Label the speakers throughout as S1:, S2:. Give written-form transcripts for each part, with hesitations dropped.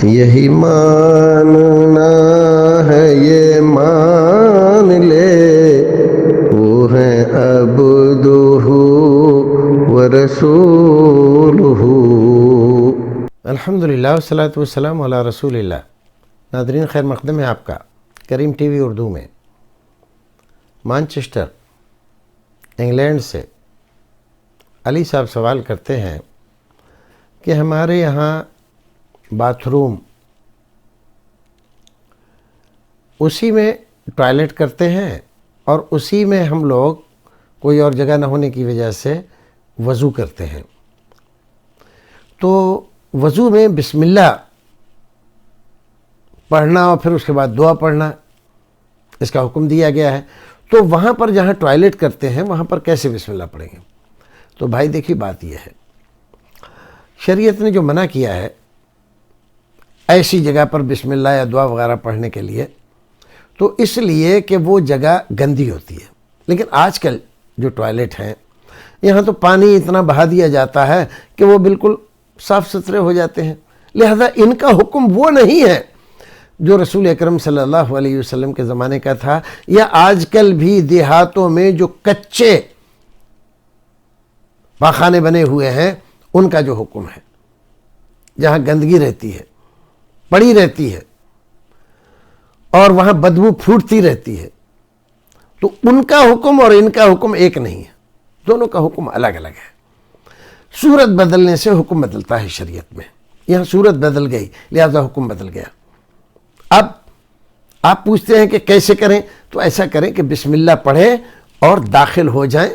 S1: یہی ماننا ہے یہ مان لے، وہ ہیں عبدہ ورسولہ۔
S2: الحمدللہ والصلاۃ والسلام علی رسول اللہ۔ ناظرین، خیر مقدم ہے آپ کا کریم ٹی وی اردو میں۔ مانچسٹر انگلینڈ سے علی صاحب سوال کرتے ہیں کہ ہمارے یہاں باتھ روم اسی میں ٹوائلٹ کرتے ہیں اور اسی میں ہم لوگ کوئی اور جگہ نہ ہونے کی وجہ سے وضو کرتے ہیں، تو وضو میں بسم اللہ پڑھنا اور پھر اس کے بعد دعا پڑھنا اس کا حکم دیا گیا ہے، تو وہاں پر جہاں ٹوائلٹ کرتے ہیں وہاں پر کیسے بسم اللہ پڑھیں گے؟ تو بھائی دیکھیے، بات یہ ہے، شریعت نے جو منع کیا ہے ایسی جگہ پر بسم اللہ یا دعا وغیرہ پڑھنے کے لیے، تو اس لیے کہ وہ جگہ گندی ہوتی ہے۔ لیکن آج کل جو ٹوائلٹ ہیں یہاں تو پانی اتنا بہا دیا جاتا ہے کہ وہ بالکل صاف ستھرے ہو جاتے ہیں، لہذا ان کا حکم وہ نہیں ہے جو رسول اکرم صلی اللہ علیہ وسلم کے زمانے کا تھا، یا آج کل بھی دیہاتوں میں جو کچے پاخانے بنے ہوئے ہیں ان کا جو حکم ہے، جہاں گندگی رہتی ہے، پڑی رہتی ہے اور وہاں بدبو پھوٹتی رہتی ہے، تو ان کا حکم اور ان کا حکم ایک نہیں ہے، دونوں کا حکم الگ الگ ہے۔ صورت بدلنے سے حکم بدلتا ہے شریعت میں، یہاں صورت بدل گئی لہذا حکم بدل گیا۔ اب آپ پوچھتے ہیں کہ کیسے کریں، تو ایسا کریں کہ بسم اللہ پڑھیں اور داخل ہو جائیں،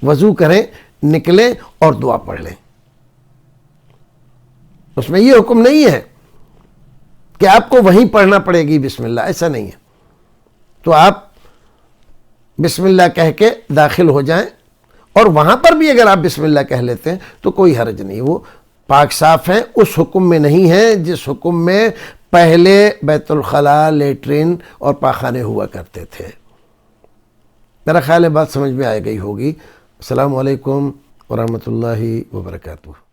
S2: وضو کریں، نکلیں اور دعا پڑھ لیں۔ اس میں یہ حکم نہیں ہے کہ آپ کو وہیں پڑھنا پڑے گی بسم اللہ، ایسا نہیں ہے۔ تو آپ بسم اللہ کہہ کے داخل ہو جائیں، اور وہاں پر بھی اگر آپ بسم اللہ کہہ لیتے ہیں تو کوئی حرج نہیں، وہ پاک صاف ہیں، اس حکم میں نہیں ہے جس حکم میں پہلے بیت الخلاء، لیٹرین اور پاخانے ہوا کرتے تھے۔ میرا خیال ہے بات سمجھ میں آ گئی ہوگی۔ السلام علیکم ورحمۃ اللہ وبرکاتہ۔